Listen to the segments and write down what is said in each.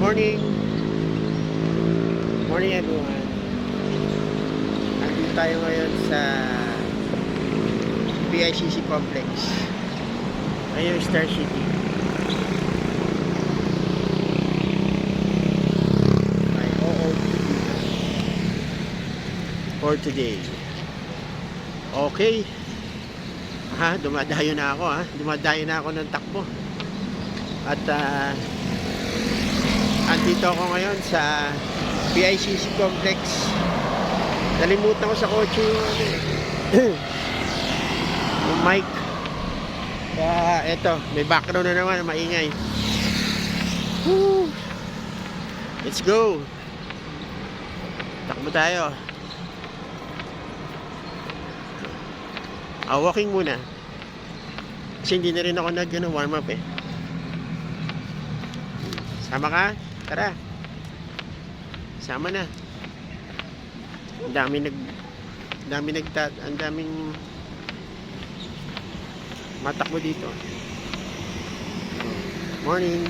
Morning! Morning everyone! Nandito tayo ngayon sa PICC Complex. Ngayon Star City. May OOTD for today. Okay. Dumadayo na ako Dumadayo na ako ng takbo. At andito ako ngayon sa PICC Complex. Nalimutan ko sa kotse yung mic. Kaya eto, may background na naman, maingay. Woo! Let's go. Takbo tayo. Walking muna. Kasi hindi na rin ako warm up Sama ka? Tara. Sama na. Ang daming matakbo dito. Morning.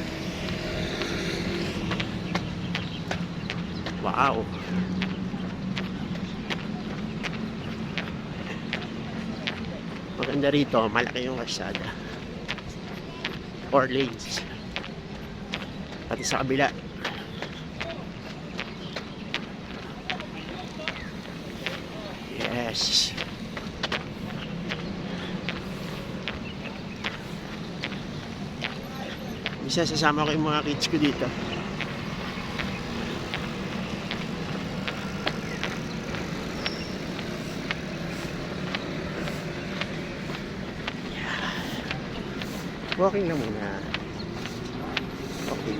Wow. Maganda rito, malaki yung kalsada. 4 lanes. Pati sa kabila. Yes. Minsan sasama ko yung mga kids ko dito. Walking lang muna. Okay.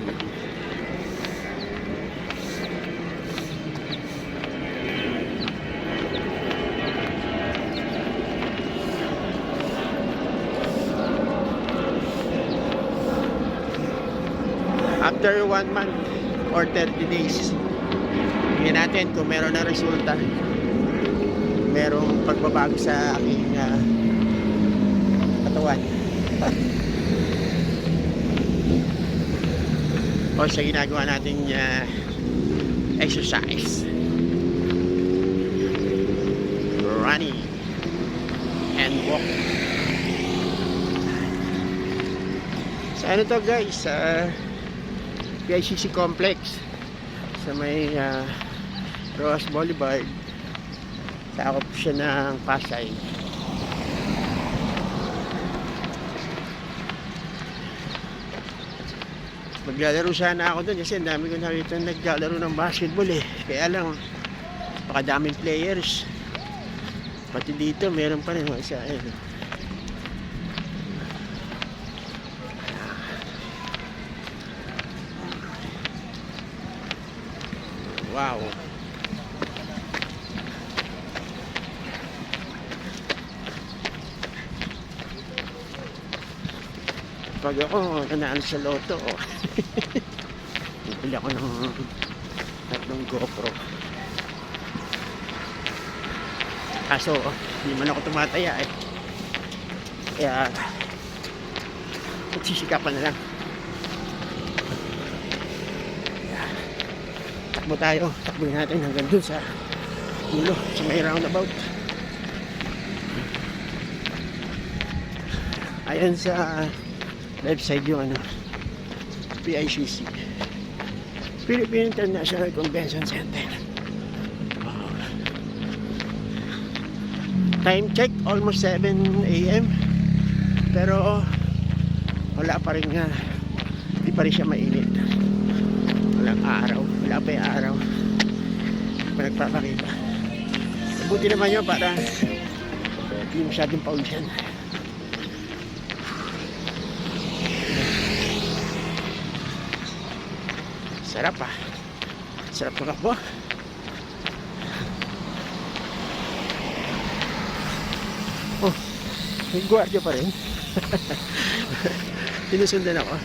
After 1 month or 30 days, tingnan natin kung meron na resulta, merong pagbabago sa aking katawan o sa ginagawa nating exercise, running and walking. So ano to guys, PICC Complex sa may Roas Boulevard. Takop siya ng Pasay. Maglalaro sana ako doon kasi ang dami ko nakita naglalaro ng basketball kaya lang pakadaming players. Pati dito meron pa rin isa Wow. Pag ako nanalo sa loto, bibili ako ng 3 GoPro. Kaso, hindi man ako tumataya Kaya, magsisikapan na lang. Takbo natin hanggang dun sa dulo, sa may roundabout. Ayan sa left side yung PICC, Philippine International Convention Center. Wow. Time check almost 7 AM, pero wala pa rin hindi pa rin siya mainit. Walang araw, wala pa yung araw pa nagpapakita. Mabuti naman yun para hindi masyadong pawisan. Sarap sarap ng kapwa. Oh, may gwardiya pa rin. Sinusundan ako.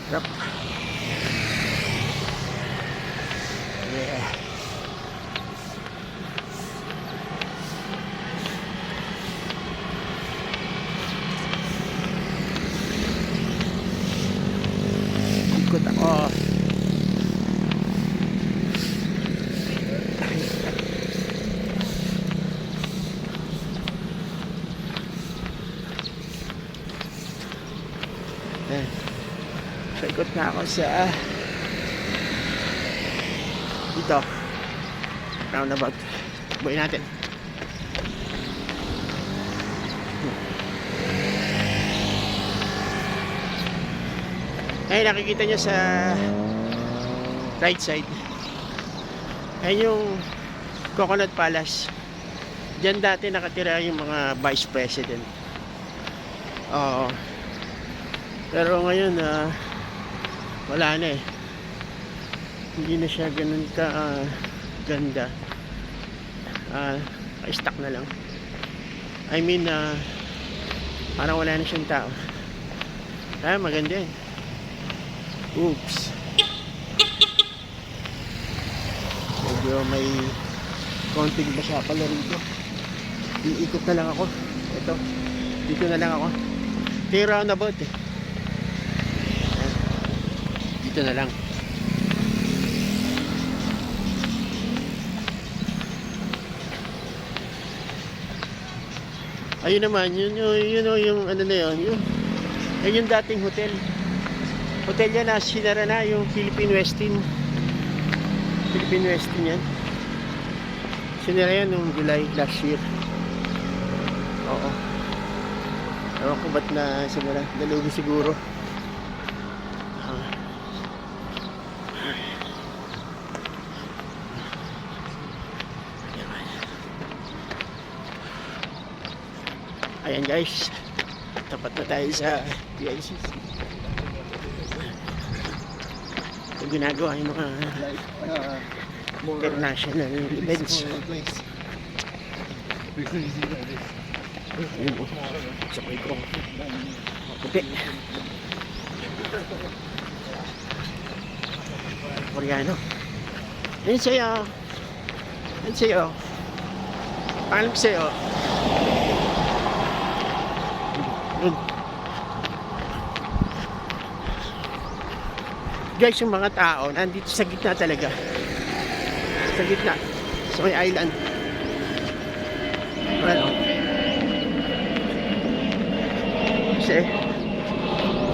Sarap. Yeah. Ikot ako. So, ikot na ako sa dito. Roundabout. Buhay natin. Ay, nakikita nyo sa right side. Ayun yung Coconut Palace. Diyan dati nakatira yung mga vice president. Oo. Pero ngayon, wala na eh. Hindi na siya ganun ka ganda. Stuck na lang. I mean, parang wala na siyang tao. Maganda eh. Oops. Medyo may konting basa pala rito. Iikot na lang ako. Ito. Dito na lang ako. Ito yung roundabout eh. Dito na lang. Ayun naman, yun yung ano na yun, yun yung dating hotel. Hotel yan na sinara na, yung Philippine Westin. Philippine Westin yan. Sinara yan noong July last year. Oo. Ewan ko ba't na sinara. Dalugi siguro. Ayan guys, tapat na tayo sa PIC. Ito ginagawa yung mga international events. Ayun o, sakay ko. Puti. Koreano. Ayun sa'yo. Ayun sa'yo. Pangalan ko sa'yo. Guys, yung mga tao nandito sa gitna talaga, sa gitna, sa may island. Ano, kasi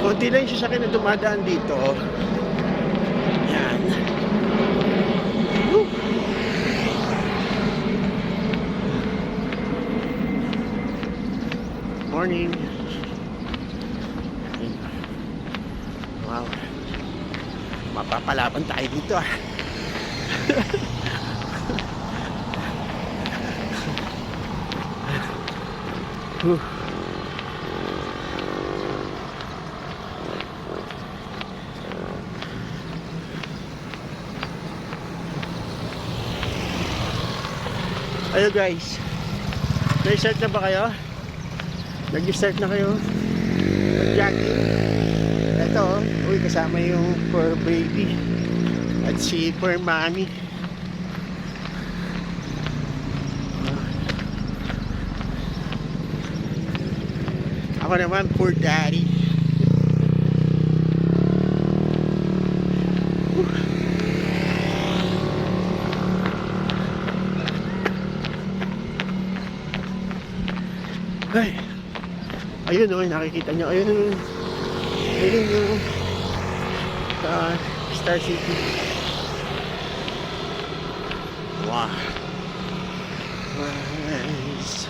konti lang yung sasakyan na dumadaan dito. Yan. Woo. Morning. Wow, mapapalaban tayo dito ah. Ayo guys, nag-start na ba kayo? Nag-start na kayo? Jogging. Ito, uy, kasama yung fur baby at si fur mommy. Ako naman, fur daddy. Ay, ayun o, nakikita nyo, ayun yung Star City. Wow, nice.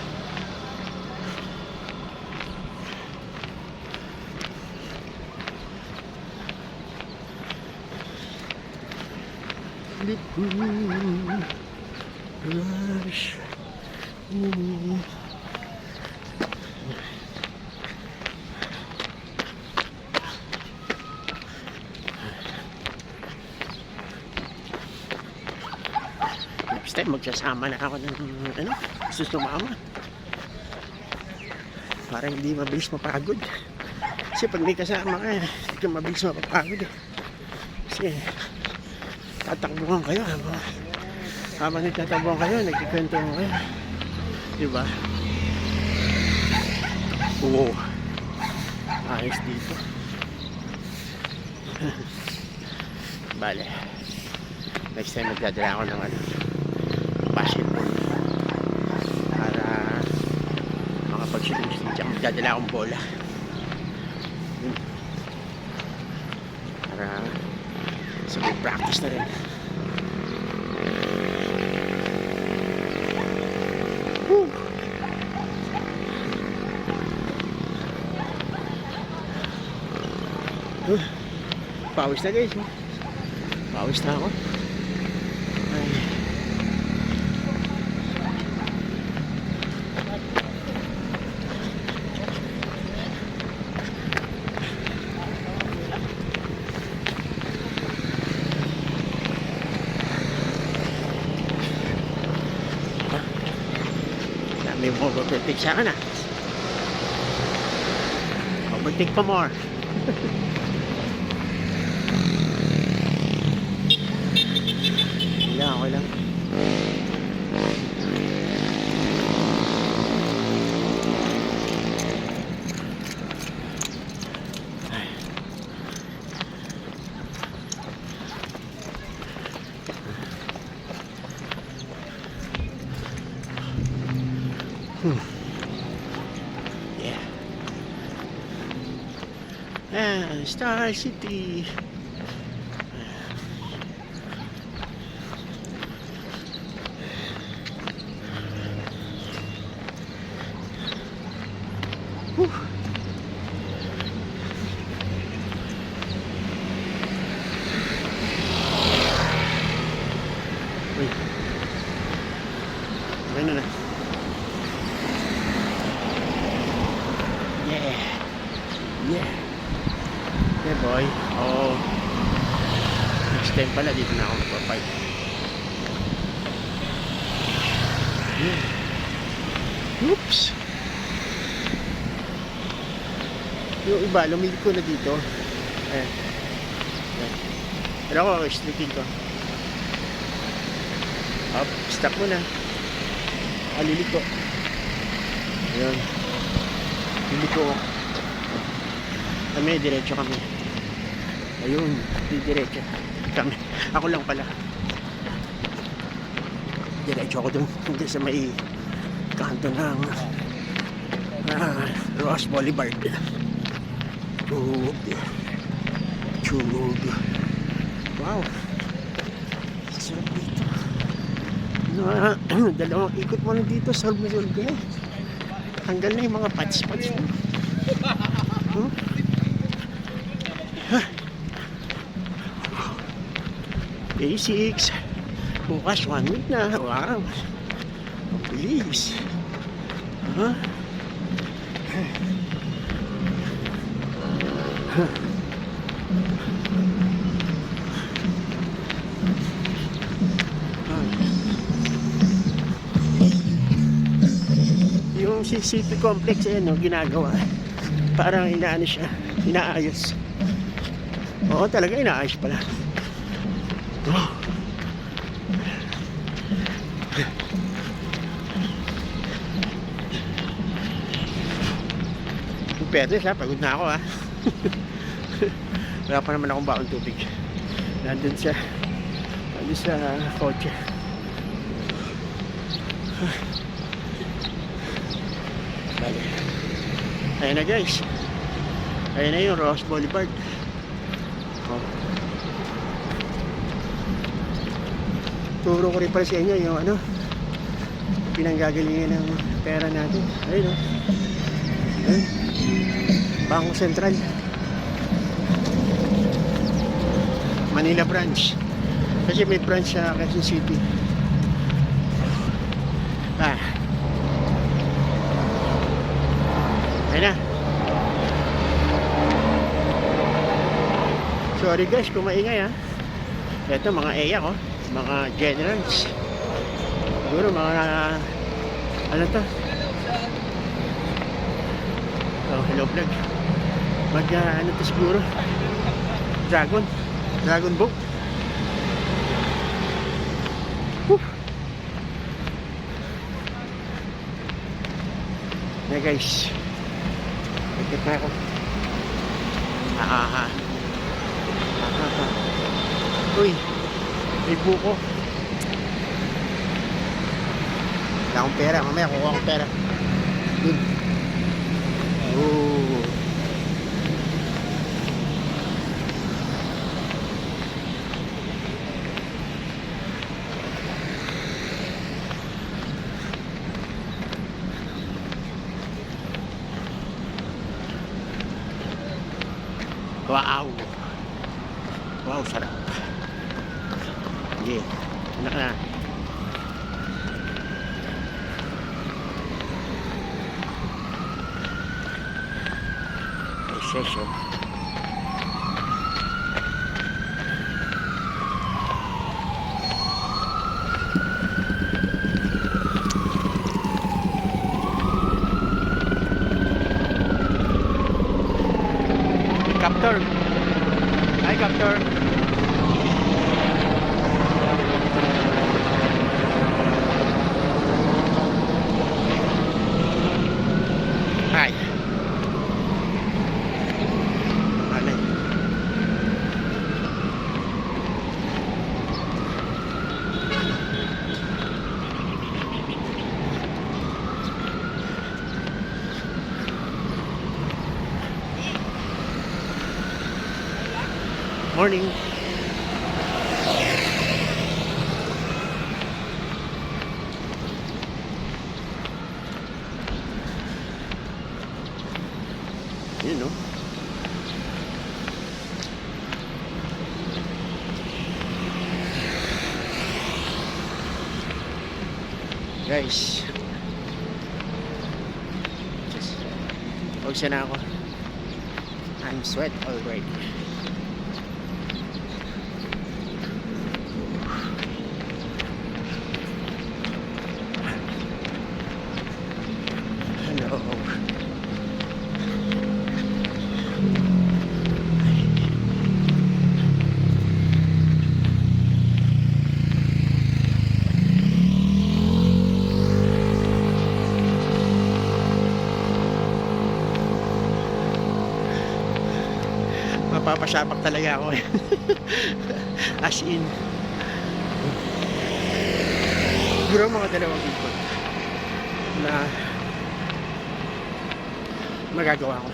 Rush. Next time magsasama na ako ng ano, gusto sumama para hindi mabilis mapagod. Kasi pag may kasama ka, hindi ka mabilis mapapagod eh. Kasi tatakbuhan kayo habang nagtatakbuhan kayo, nagkikwentuhan kayo, diba? Oo, ayos dito. Bale, next time magdadala ako ng basketball para makapag-shooting. Tsaka magdadala akong bola para sabay practice na rin. Woo! Pawis na guys, pawis na ako. Ay. May overtake sa akin overtake pa more. Okay lang. Yeah. Star City. Whew. Uy. Ano na? Yeah. Yeah. Yeah boy. Oh. Next time pala dito na ako magpapipe. Yeah. Oops. Yung iba, lumiliko na dito. Ayan. Ayan. Pero ako, striking ko. Up, stop mo na. Liliko. Ayan. Liliko. Kami, diretso kami. Ayun, diretso kami. Ako lang pala. Diretso ako dun. Hindi sa may kanto ng Ross Boulevard. Chug. Wow. Sarap dito. Dalawang ikot mo lang dito. Solve ka na. Hanggang na yung mga pads-pads mo. Day 6. Bukas 1 week na. Wow. Bilis. Yung CCP complex ayan, ginagawa parang inaano siya, inaayos. Oo, talaga inaayos pala. Pwede siya, pagod na ako wala pa naman akong baon tubig. Nandun sa kotse. Bale. Ayan na guys. Ayan na yung Ross Boulevard. Turo ko rin pala sa inyo yung pinanggagalingan ng pera natin. Ayun Ayun. Bangko Sentral Manila branch. Kasi may branch sa Quezon City. Ayun na. Sorry guys kung maingay Ito mga EYA ko, mga generals. Siguro mga ano to? Hello vlog. Ano to siguro? Dragon boat. Na guys. Ikit na ako. Uy, may buko. Wala akong pera. Mamaya kukuha akong pera. Dun. Oh. Wow. Wow, sarap. Yeah. Enak na. May session. Captor. Hi, Captor. Hi. Ano? Morning. You know. Guys. Huwag siya na ako. I'm sweat already. Hello. Mapapasapak talaga ako eh. As in. Siguro mga dalawang ikot na magagawa ko.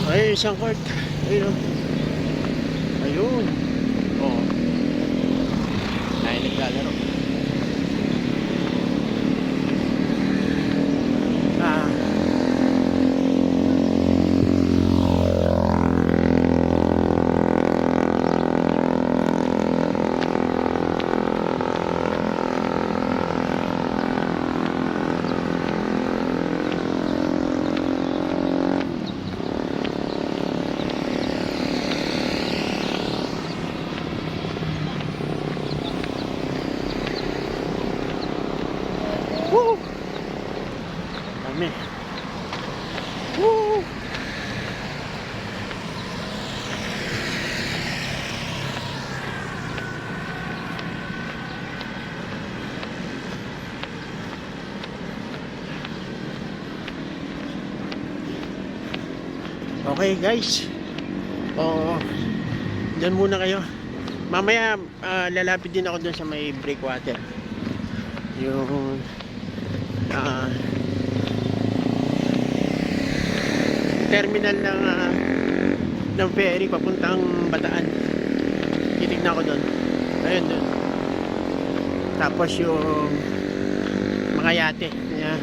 Ay, isang court. Ayun. Ayun. Oo. Ay, naglalaro. Ah. Woo! Dami. Woo! Okay guys. Diyan muna kayo. Mamaya lalapit din ako doon sa may breakwater. Yung terminal ng ferry papuntang Bataan. Titignan ko doon. Ayun doon. Tapos yung mga yate. Yeah.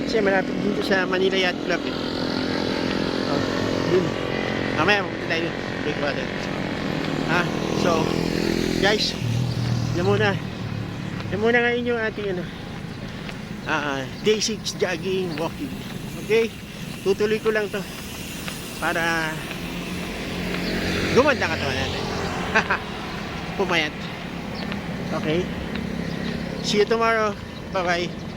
Kasi malapit dito sa Manila Yacht Club eh. Dun. Mamaya pupunta tayo doon. Breakwater. Ah, so, guys, yan muna. Yan muna ngayon yung ating ano, day 6 jogging, walking. Okay? Tutuloy ko lang to para gumanda katawan natin. Pumayat. Okay? See you tomorrow. Bye-bye.